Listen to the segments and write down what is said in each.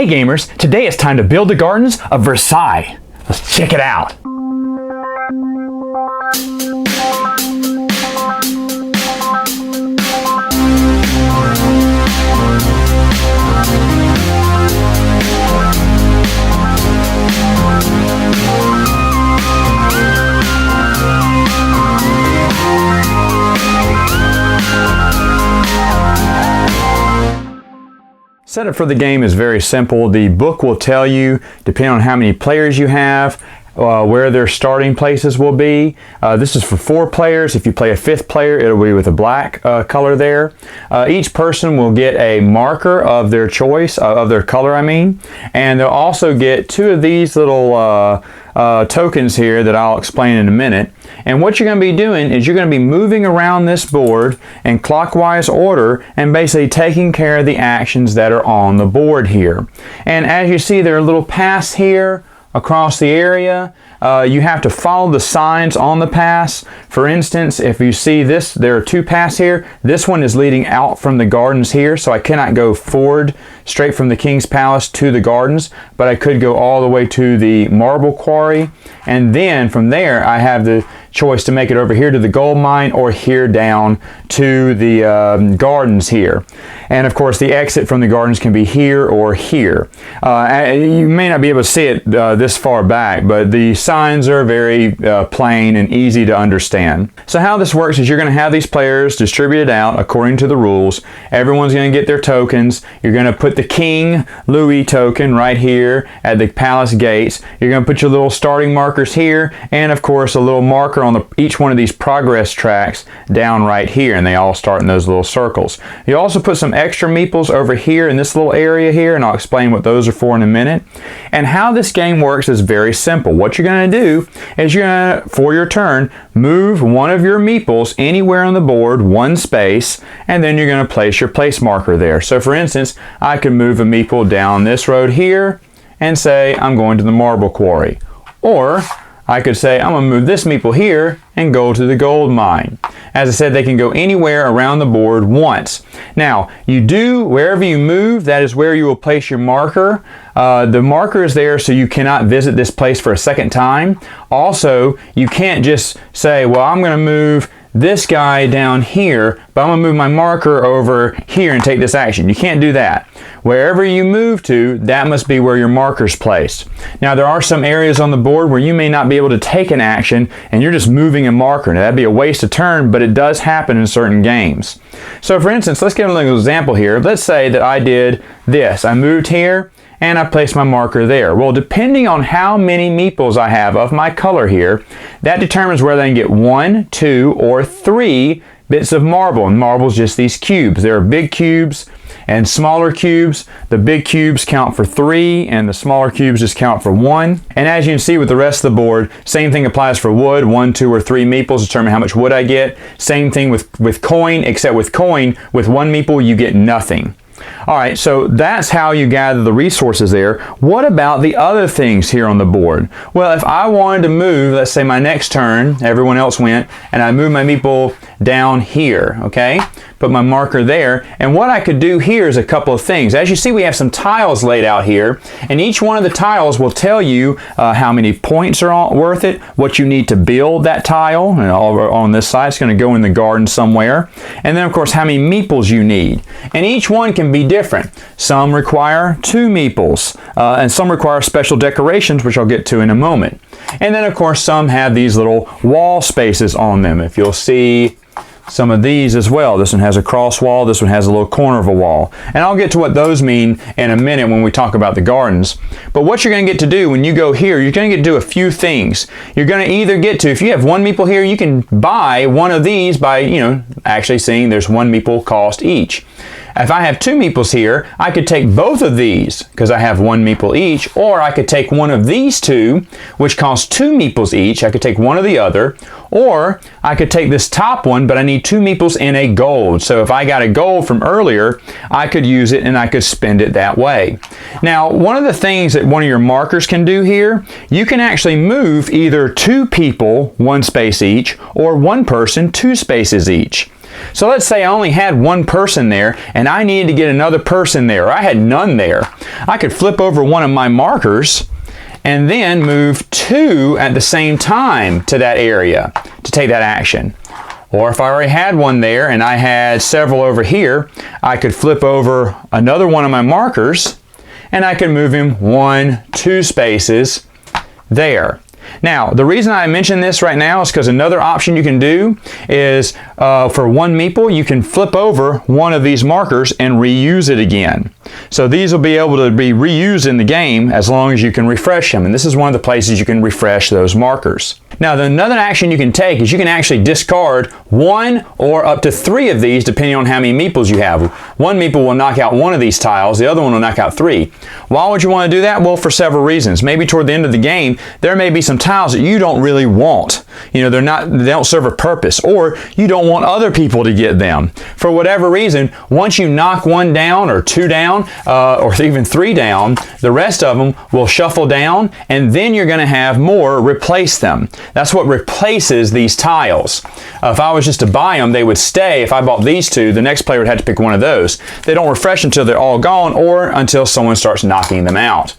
Hey gamers, today it's time to build the gardens of Versailles. Let's check it out. Setup for the game is very simple. The book will tell you, depending on how many players you have, where their starting places will be. This is for 4 players. If you play a 5th player, it'll be with a black color there. Each person will get a marker of their choice, of their color I mean, and they'll also get 2 of these little tokens here that I'll explain in a minute. And what you're going to be doing is you're going to be moving around this board in clockwise order and basically taking care of the actions that are on the board here. And as you see, there are little paths here across the area. You have to follow the signs on the paths. For instance, if you see this, there are 2 paths here. This one is leading out from the gardens here, so I cannot go forward straight from the King's Palace to the gardens, but I could go all the way to the marble quarry, and then from there I have the choice to make it over here to the gold mine or here down to the gardens here. And of course the exit from the gardens can be here or here. You may not be able to see it this far back, but the signs are very plain and easy to understand. So how this works is you're going to have these players distributed out according to the rules. Everyone's going to get their tokens. You're going to put the King Louis token right here at the palace gates. You're going to put your little starting markers here, and of course a little marker on each one of these progress tracks down right here, and they all start in those little circles. You also put some extra meeples over here in this little area here, and I'll explain what those are for in a minute. And how this game works is very simple. What you're going to do is you're going to, for your turn, move one of your meeples anywhere on the board 1 space, and then you're going to place your place marker there. So for instance, I could move a meeple down this road here and say I'm going to the marble quarry. Or I could say I'm going to move this meeple here and go to the gold mine. As I said, they can go anywhere around the board once. Now, wherever you move, that is where you will place your marker. The marker is there so you cannot visit this place for a second time. Also, you can't just say, well, I'm going to move this guy down here, but I'm going to move my marker over here and take this action. You can't do that. Wherever you move to, that must be where your marker's placed. Now, there are some areas on the board where you may not be able to take an action and you're just moving a marker. Now, that'd be a waste of turn, but it does happen in certain games. So, for instance, let's get a little example here. Let's say that I did this. I moved here and I placed my marker there. Well, depending on how many meeples I have of my color here, that determines whether I can get 1, 2, or 3 bits of marble. And marble is just these cubes. There are big cubes and smaller cubes. The big cubes count for 3 and the smaller cubes just count for 1. And as you can see with the rest of the board, same thing applies for wood. 1, 2, or 3 meeples determine how much wood I get. Same thing with coin, except with coin, with 1 meeple you get nothing. Alright, so that's how you gather the resources there. What about the other things here on the board? Well, if I wanted to move, let's say my next turn, everyone else went, and I moved my meeple down here, okay? Put my marker there, and what I could do here is a couple of things. As you see, we have some tiles laid out here, and each one of the tiles will tell you how many points are worth it, what you need to build that tile, and all on this side, it's going to go in the garden somewhere, and then of course how many meeples you need. And each one can be different. Some require 2 meeples, and some require special decorations, which I'll get to in a moment. And then of course some have these little wall spaces on them. If you'll see some of these as well. This one has a cross wall, this one has a little corner of a wall. And I'll get to what those mean in a minute when we talk about the gardens. But what you're going to get to do when you go here, you're going to get to do a few things. You're going to either get to, if you have 1 meeple here, you can buy one of these by, actually seeing there's 1 meeple cost each. If I have 2 meeples here, I could take both of these because I have 1 meeple each, or I could take one of these 2, which costs 2 meeples each. I could take one or the other, or I could take this top one, but I need 2 meeples in a gold. So if I got a gold from earlier, I could use it and I could spend it that way. Now, one of the things that one of your markers can do here, you can actually move either 2 people 1 space each, or 1 person 2 spaces each. So let's say I only had one person there and I needed to get another person there, or I had none there. I could flip over one of my markers and then move 2 at the same time to that area to take that action. Or if I already had one there and I had several over here, I could flip over another one of my markers and I could move him 1, 2 spaces there. Now, the reason I mention this right now is because another option you can do is for one meeple, you can flip over one of these markers and reuse it again. So these will be able to be reused in the game as long as you can refresh them. And this is one of the places you can refresh those markers. Now, another action you can take is you can actually discard 1 or up to 3 of these depending on how many meeples you have. One meeple will knock out 1 of these tiles, the other one will knock out 3. Why would you want to do that? Well, for several reasons. Maybe toward the end of the game, there may be some tiles that you don't really want. You know, they don't serve a purpose, or you don't want other people to get them. For whatever reason, once you knock 1 down or 2 down, or even 3 down, the rest of them will shuffle down, and then you're going to have more replace them. That's what replaces these tiles. If I was just to buy them, they would stay. If I bought these 2, the next player would have to pick one of those. They don't refresh until they're all gone or until someone starts knocking them out.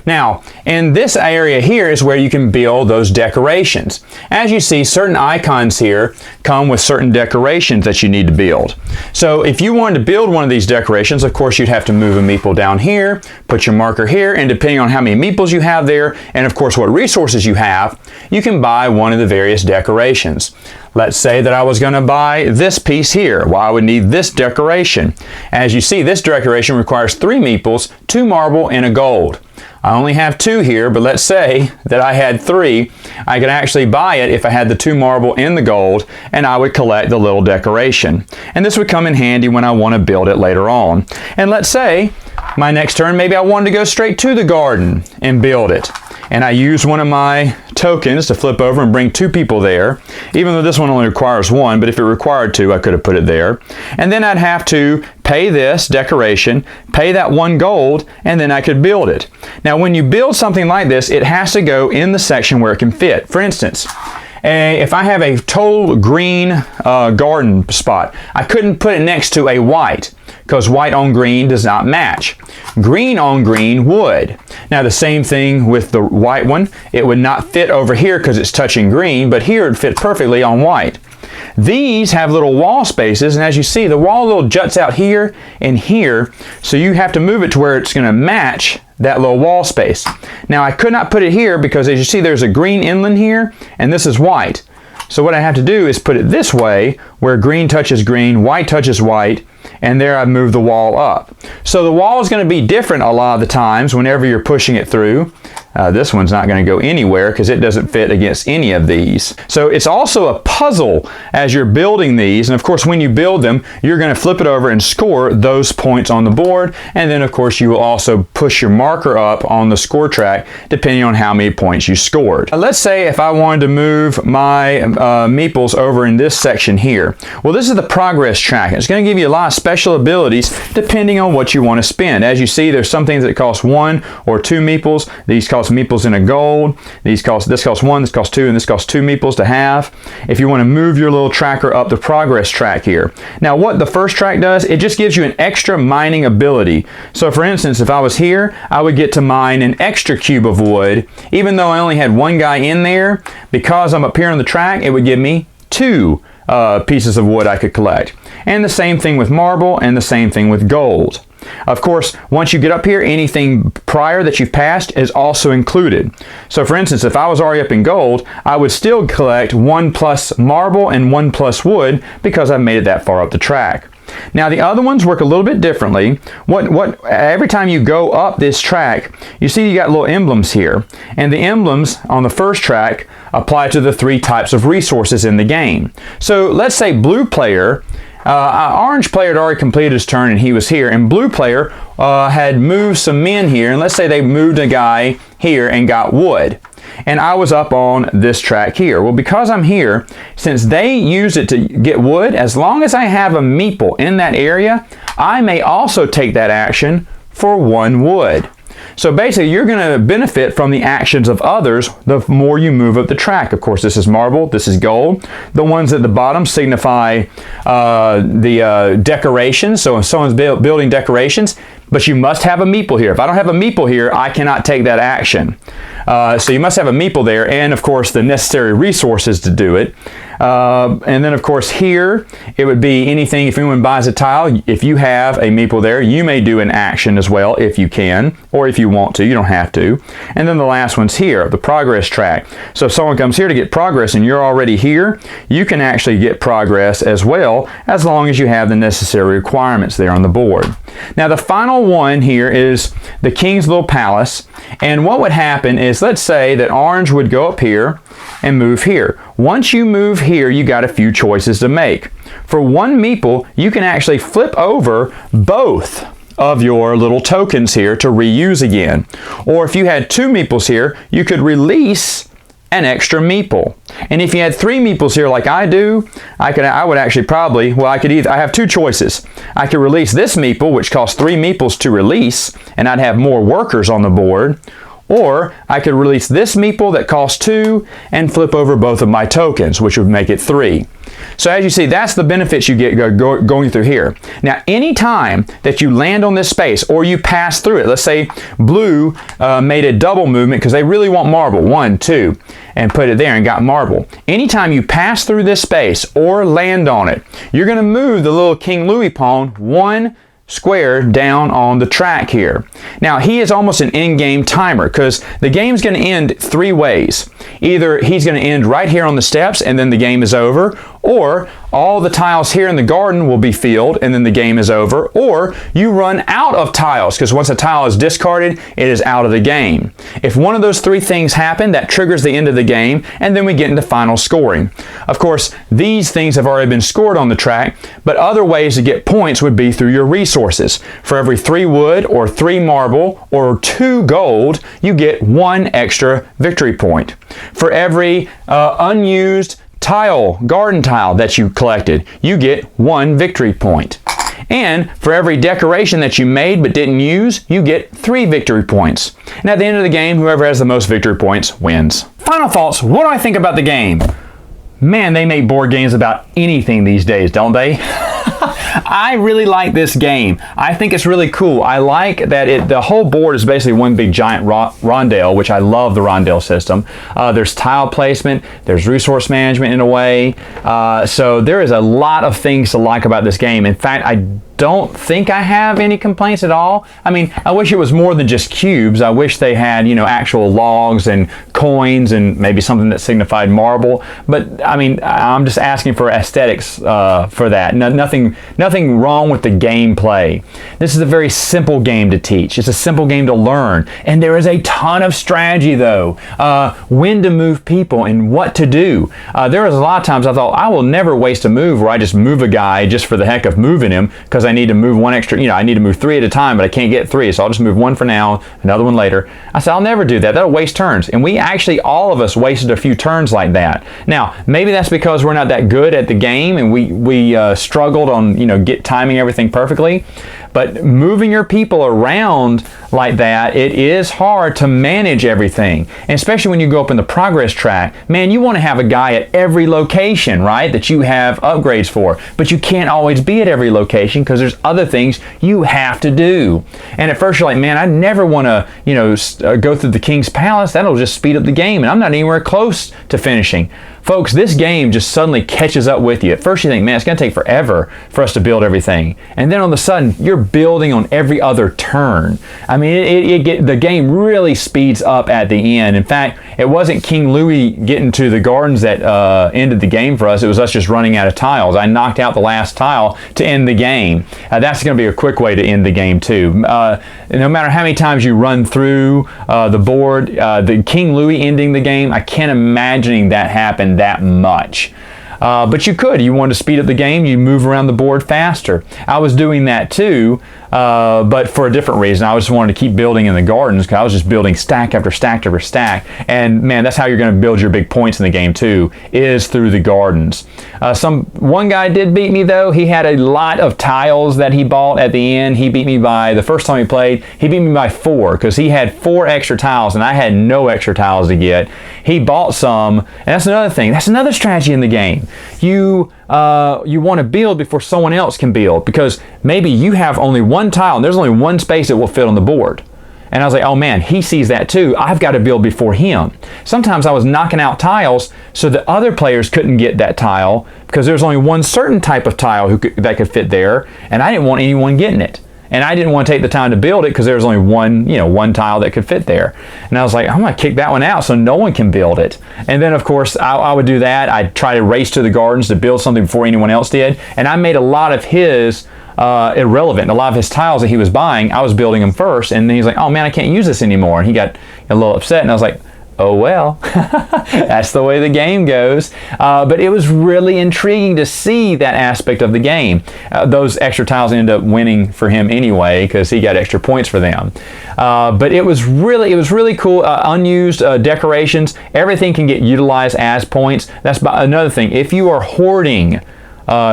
Now, in this area here is where you can build those decorations. As you see, certain icons here come with certain decorations that you need to build. So if you wanted to build one of these decorations, of course, you'd have to move a meeple down here, put your marker here, and depending on how many meeples you have there, and of course what resources you have, you can buy one of the various decorations. Let's say that I was going to buy this piece here. Well, I would need this decoration. As you see, this decoration requires 3 meeples, 2 marble, and a gold. I only have 2 here, but let's say that I had 3. I could actually buy it if I had the 2 marble and the gold, and I would collect the little decoration. And this would come in handy when I want to build it later on. And let's say my next turn, maybe I wanted to go straight to the garden and build it. And I use one of my tokens to flip over and bring 2 people there, even though this one only requires 1, but if it required 2, I could have put it there. And then I'd have to pay this decoration, pay that 1 gold, and then I could build it. Now, when you build something like this, it has to go in the section where it can fit. For instance, if I have a total green garden spot, I couldn't put it next to a white because white on green does not match. Green on green would. Now the same thing with the white one. It would not fit over here because it's touching green, but here it would fit perfectly on white. These have little wall spaces, and as you see, the wall little juts out here and here, so you have to move it to where it's going to match that little wall space. Now I could not put it here because as you see there's a green inland here and this is white. So what I have to do is put it this way where green touches green, white touches white, and there I've moved the wall up. So the wall is going to be different a lot of the times whenever you're pushing it through. This one's not going to go anywhere because it doesn't fit against any of these. So it's also a puzzle as you're building these, and of course when you build them you're going to flip it over and score those points on the board, and then of course you will also push your marker up on the score track depending on how many points you scored. Let's say if I wanted to move my meeples over in this section here. Well, this is the progress track. It's going to give you a lot of special abilities depending on what you want to spend. As you see, there's some things that cost 1 or 2 meeples. These cost meeples in a gold. This costs 1, this costs 2, and this costs 2 meeples to have. If you want to move your little tracker up the progress track here. Now what the first track does, it just gives you an extra mining ability. So for instance, if I was here, I would get to mine an extra cube of wood. Even though I only had 1 guy in there, because I'm up here on the track, it would give me 2 pieces of wood I could collect. And the same thing with marble, and the same thing with gold. Of course, once you get up here, anything prior that you've passed is also included. So for instance, if I was already up in gold, I would still collect 1 plus marble and 1 plus wood because I've made it that far up the track. Now the other ones work a little bit differently. Every time you go up this track, you see you got little emblems here, and the emblems on the first track apply to the 3 types of resources in the game. So let's say blue player, orange player had already completed his turn and he was here, and blue player had moved some men here, and let's say they moved a guy here and got wood. And I was up on this track here. Well, because I'm here, since they use it to get wood, as long as I have a meeple in that area, I may also take that action for 1 wood. So basically, you're going to benefit from the actions of others the more you move up the track. Of course, this is marble, this is gold. The ones at the bottom signify the decorations. So if someone's building decorations, but you must have a meeple here. If I don't have a meeple here, I cannot take that action. So you must have a meeple there, and of course the necessary resources to do it. And then of course here, it would be anything, if anyone buys a tile, if you have a meeple there, you may do an action as well if you can, or if you want to, you don't have to. And then the last one's here, the progress track. So if someone comes here to get progress and you're already here, you can actually get progress as well, as long as you have the necessary requirements there on the board. Now the final one here is the Kingsville Palace, and what would happen is, let's say that orange would go up here and move here. Once you move here, you got a few choices to make. For one meeple, you can actually flip over both of your little tokens here to reuse again. Or if you had two meeples here, you could release an extra meeple. And if you had three meeples here like I do, I would actually probably, well, I have two choices. I could release this meeple, which costs 3 meeples to release, and I'd have more workers on the board. Or I could release this meeple that costs 2 and flip over both of my tokens, which would make it 3. So as you see, that's the benefits you get going through here. Now, any time that you land on this space or you pass through it, let's say blue made a double movement because they really want marble, 1, 2, and put it there and got marble. Anytime you pass through this space or land on it, you're going to move the little King Louis pawn 1 square down on the track here. Now he is almost an in-game timer because the game's going to end 3 ways. Either he's going to end right here on the steps and then the game is over, or all the tiles here in the garden will be filled and then the game is over, or you run out of tiles because once a tile is discarded, it is out of the game. If one of those 3 things happen, that triggers the end of the game, and then we get into final scoring. Of course, these things have already been scored on the track, but other ways to get points would be through your resources. For every 3 wood or 3 marble or 2 gold, you get 1 extra victory point. For every unused garden tile that you collected, you get 1 victory point. And for every decoration that you made but didn't use, you get 3 victory points. And at the end of the game, whoever has the most victory points wins. Final thoughts, what do I think about the game? Man, they make board games about anything these days, don't they? I really like this game. I think it's really cool. I like that the whole board is basically one big giant rondelle, which I love the rondelle system. There's tile placement, there's resource management in a way. So there is a lot of things to like about this game. In fact, I don't think I have any complaints at all. I mean, I wish it was more than just cubes. I wish they had, actual logs and coins and maybe something that signified marble. But I mean, I'm just asking for aesthetics for that. Nothing wrong with the gameplay. This is a very simple game to teach. It's a simple game to learn. And there is a ton of strategy though. When to move people and what to do. There was a lot of times I thought, I will never waste a move where I just move a guy just for the heck of moving him because I need to move 1 extra, I need to move 3 at a time, but I can't get 3, so I'll just move 1 for now, another one later. I said, I'll never do that. That'll waste turns. And we actually, all of us, wasted a few turns like that. Now, maybe that's because we're not that good at the game and we struggled on, timing everything perfectly. But moving your people around like that, it is hard to manage everything. And especially when you go up in the progress track, man, you want to have a guy at every location, right, that you have upgrades for. But you can't always be at every location because there's other things you have to do. And at first you're like, man, I never want to, go through the King's Palace. That'll just speed up the game. And I'm not anywhere close to finishing. Folks, this game just suddenly catches up with you. At first you think, man, it's going to take forever for us to build everything. And then all of a sudden, you're building on every other turn. I mean, the game really speeds up at the end. In fact, it wasn't King Louis getting to the gardens that ended the game for us. It was us just running out of tiles. I knocked out the last tile to end the game. That's going to be a quick way to end the game, too. No matter how many times you run through the board, the King Louis ending the game, I can't imagine that happened that much. But you could. You want to speed up the game, you move around the board faster. I was doing that too but for a different reason. I just wanted to keep building in the gardens because I was just building stack after stack after stack. And man, that's how you're going to build your big points in the game too, is through the gardens. One guy did beat me though. He had a lot of tiles that he bought at the end. He beat me by, the first time we played, he beat me by 4 because he had 4 extra tiles and I had no extra tiles to get. He bought some, and that's another thing. That's another strategy in the game. You want to build before someone else can build, because maybe you have only one tile and there's only one space that will fit on the board. And I was like, oh man, he sees that too. I've got to build before him. Sometimes I was knocking out tiles so that other players couldn't get that tile because there's only one certain type of tile that could fit there, and I didn't want anyone getting it. And I didn't want to take the time to build it because there was only one tile that could fit there. And I was like, I'm going to kick that one out so no one can build it. And then, of course, I would do that. I'd try to race to the gardens to build something before anyone else did. And I made a lot of his irrelevant. A lot of his tiles that he was buying, I was building them first. And then he's like, oh man, I can't use this anymore. And he got a little upset. And I was like, oh well, that's the way the game goes. But it was really intriguing to see that aspect of the game. Those extra tiles ended up winning for him anyway because he got extra points for them. But it was really cool. Unused decorations, everything can get utilized as points. That's another thing. If you are hoarding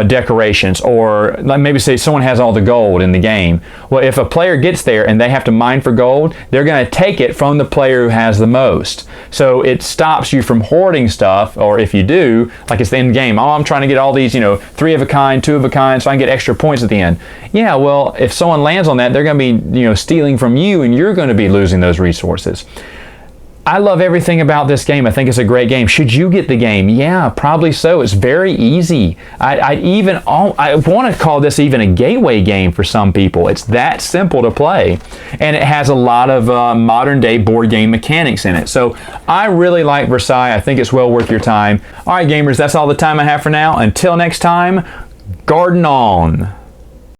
decorations, or maybe say someone has all the gold in the game. Well, if a player gets there and they have to mine for gold, they're going to take it from the player who has the most. So it stops you from hoarding stuff, or if you do, like it's the end game, oh, I'm trying to get all these, 3 of a kind, 2 of a kind, so I can get extra points at the end. Yeah, well, if someone lands on that, they're going to be, stealing from you, and you're going to be losing those resources. I love everything about this game. I think it's a great game. Should you get the game? Yeah, probably so. It's very easy. I want to call this even a gateway game for some people. It's that simple to play. And it has a lot of modern day board game mechanics in it. So I really like Versailles. I think it's well worth your time. All right, gamers, that's all the time I have for now. Until next time, garden on.